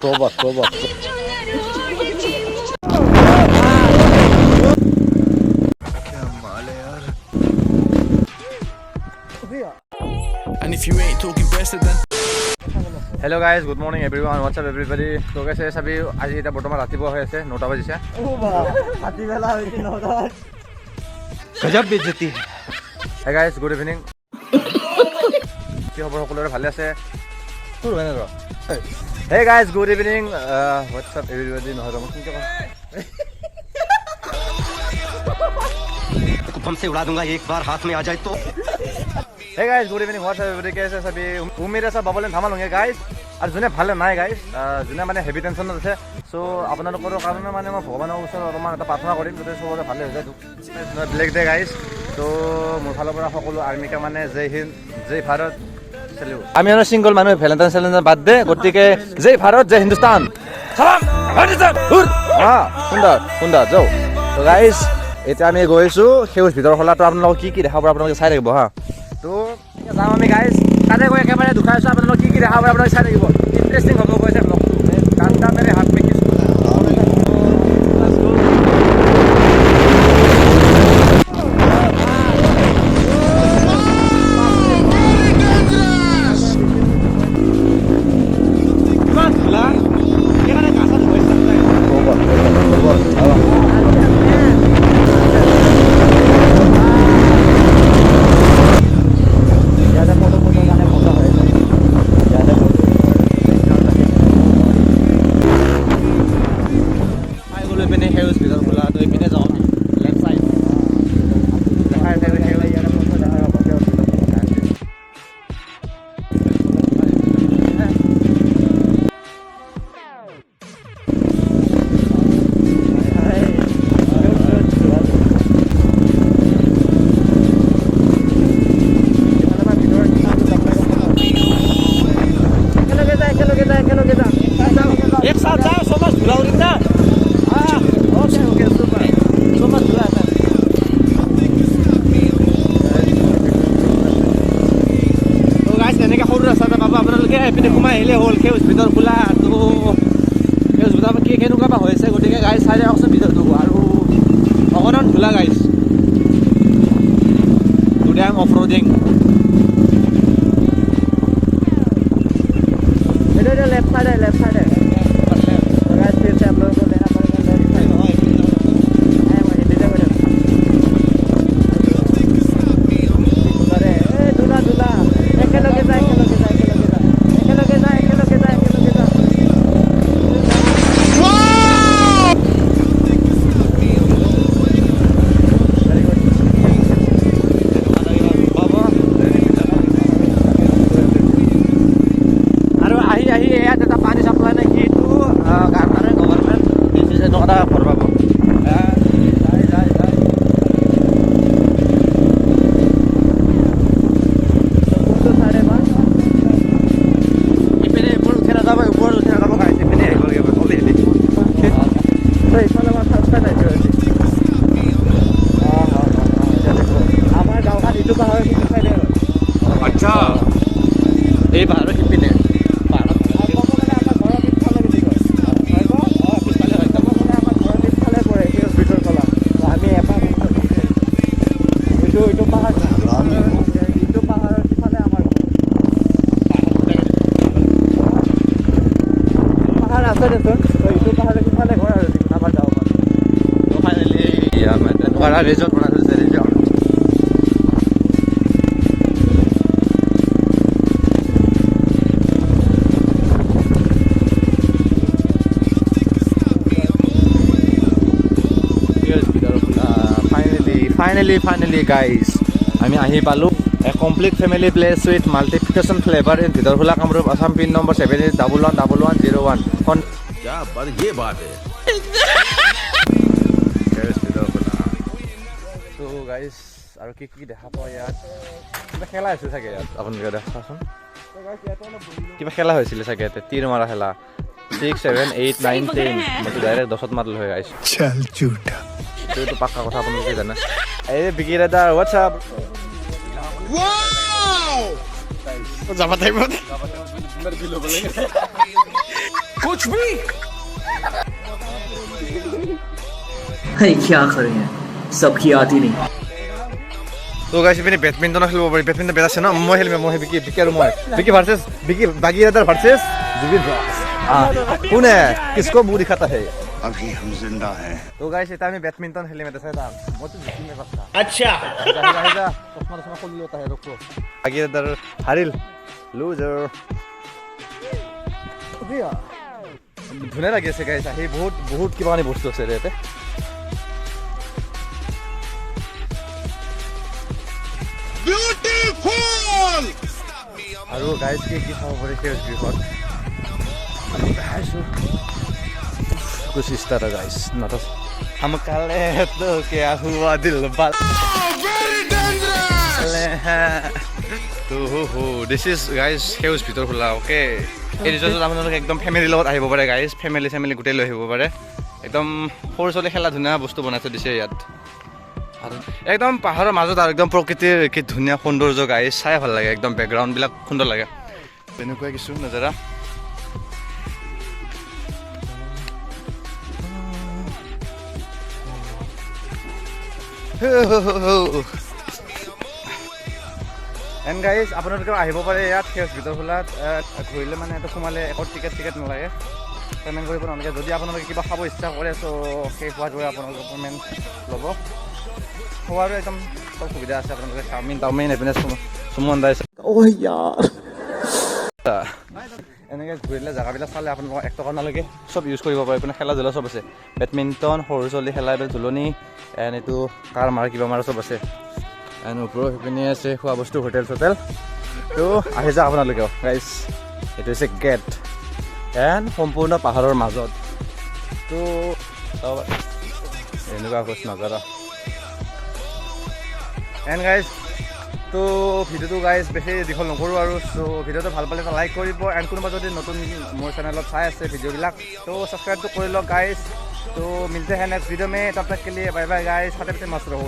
तोबा क्या माल है यार And if you ain't talking president Hello guys, good morning everyone. What's up everybody? So guys, सभी आज इतना बर्तमान रातिपुवा হৈ আছে 9টা বাজিছে। ओ बा हाथी बेला হৈছে 9টা। गजब बेइज्जती है। Hey guys, good evening. কি খবৰ সকলোৰে ভালে আছে? তোৰ হয় না ৰ? Hey guys, good evening. What's up everybody? নহয় মই কি কম? बम से उड़ा दूंगा एक बार हाथ में आ जाए तो Hey guys, good evening. What's up everybody? कैसे सभी उम्मीद है सब बबलेन धामाल होंगे guys और जोने ভালে নাই guys जोने মানে হেভি টেনশনত আছে সো আপোনালোকৰ কাৰণে মানে মই ভগৱানৰ ওচৰত অলপমান এটা প্ৰাৰ্থনা কৰিম যাতে সবৰে ভালে হৈ যায় ব্লেক ডে guys তো মোৰ ফালৰ পৰা সকলো আৰ্মিকা মানে জয় হিন্দ জয় ভাৰত চেলিউ আমি আৰু সিঙ্গল মানুহ ভ্যালেন্টাইন চেলেঞ্জাৰ বাদ দে গতিকে জয় ভাৰত জয় হিন্দুস্তান সালাম আফগানিস্তান হুৰ সুন্দৰ যাও তো গাইস এতিয়া আমি গৈছো সেউজ ভিতৰ খলাটো আপোনালোকক কি দেখা পাব আপোনালোকে চাই থাকিব হা তো যাওঁ আমি গাইস তাতে গৈ একেবাৰে দুখাইছো আপোনালোকক কি দেখা পাব আপোনালোকে চাই থাকিব ইন্টাৰেষ্টিং হ'ব গৈছে ব্লগটো কান্তা মেৰে হাত মে কিছ এপিনে ঘুমাই আহিলে হ'ল সেউজ ভিতৰ খোলা তো সেউজ ভিতৰ কি কেনেকুৱা বা হৈছে গতিকে গাইজ চাই যাওকচোন ভিতৰটো আৰু অকণমান ধূলা guys today I am of roading এটা लेफ्ट साइड है गाइस फिर से आप लोगों को लेना पड़ेगा लेफ्ट साइड है मुझे दे दे अरे ए दूल्हा एके लगे जा अच्छा এই পাহাৰৰ সিপিনে ৰিজৰ্ট বনাই থৈছে ৰিজৰ্ট Finally guys আমি আহি পালো a complete family place with multiplication flavor in Bhitarkhola Kamrup Assam pin number 78111101 क्या पर ये बात है তো গাইস আৰু কি দেখা পায় ইয়াত কিবা খেলা হৈছিল চাগে ইয়াত আপোনালোকে দেখাচোন কিবা খেলা হৈছিল চাগে ইয়াতে তীৰ মাৰা খেলা 6 7 8 9 10 মই ডাইৰেক্ট 10ত মাৰলো হৈ গাইস চল ঝুটা তো পাক্কা কথা আপোনালোকে জানে এই বিকি দাদা হোৱাটছআপ ওয়াও যাবা টাইমত अरे क्या करें सबकी आती नहीं তো গাইছ ইপিনে বেডমিণ্টনো খেলিব পাৰি বেডমিণ্টন বেট আছে ন মই খেলিম মই বিকি আৰু মই বিকি ভাৰ্চেছ বিকি বাগি ৰাদাৰ ভাৰ্চেছ জুবিন কোনে কিসকো মুহ দিখাতা হে अभी हम जिंदा हैं তো গাইছ এটা আমি বেডমিণ্টন খেলিম এটা চাই দাম মইতো জিকিমে পাচ্ছা अच्छा আহিবা চশমা খুলি লতা হে ৰখো বাগি ৰাদাৰ হাৰিল লুজাৰ ধুনীয়া লাগি আছে গাইছ আহি বহুত কিবা কানি বস্তু আছে ইয়াতে আৰু গাইজ কি খাব পাৰি সেই গৃহত আমি খাইছোঁ कुछ इस तरह गाइस ना तो हम काले तो क्या हुआ दिल बाल তো দিছ ইজ গাইজ সেউজ ভিতৰ খোলা অ'কে এই ৰিজৰ্টত আপোনালোকে একদম ফেমিলিৰ লগত আহিব পাৰে গাইজ ফেমিলি গোটেই লৈ আহিব পাৰে একদম সৰু ছোৱালী খেলা ধুনীয়া বস্তু বনাই থৈ দিছে ইয়াত আৰু একদম পাহাৰৰ মাজত আৰু একদম প্ৰকৃতিৰ কি ধুনীয়া সৌন্দৰ্য গাইজ চাই ভাল লাগে একদম বেকগ্ৰাউণ্ডবিলাক সুন্দৰ লাগে তেনেকুৱা কিছু নজাৰা এণ্ড গাইজ আপোনালোকে আহিব পাৰে ইয়াত সেউজ ভিতৰ খোলাত ঘূৰিলে মানে এইটো সোমালে একো টিকেট নালাগে পে'মেণ্ট কৰিব নালাগে যদি আপোনালোকে কিবা খাব ইচ্ছা কৰে চ' সেই খোৱাত গৈ আপোনালোকে পে'মেণ্ট ল'ব খোৱাৰো একদম চব সুবিধা আছে আপোনালোকে চাওমিন এইপিনে চুমন দাইছে এনেকৈ ঘূৰিলে জেগাবিলাক চালে আপোনালোকক 1 টকা নালাগে চব ইউজ কৰিব পাৰে এইপিনে খেলা ধূলা চব আছে বেডমিণ্টন সৰু ছোৱালী খেলা এইবিলাক ঝুলনি এণ্ড এইটো কাৰ মাৰা কিবা মাৰা চব আছে এণ্ড ওপৰৰ সেইপিনে আছে খোৱা বস্তু হোটেল চোটেল তো আহি যাওক আপোনালোকেও গাইজ এইটো হৈছে গেট এণ্ড সম্পূৰ্ণ পাহাৰৰ মাজত তো এনেকুৱা কৈছ নজাৰা এণ্ড গাইজ তো ভিডিঅ'টো গাইজ বেছি দীঘল নকৰোঁ আৰু চ' ভিডিঅ'টো ভাল পালে লাইক কৰিব এণ্ড কোনোবা যদি নতুন মোৰ চেনেলত চাই আছে ভিডিঅ'বিলাক তো ছাবস্ক্ৰাইবটো কৰি লওক গাইজ तो मिलते हैं नेक्स्ट वीडियो में तब तक के लिए बाय बाय गाइस साथ में मस्त रहो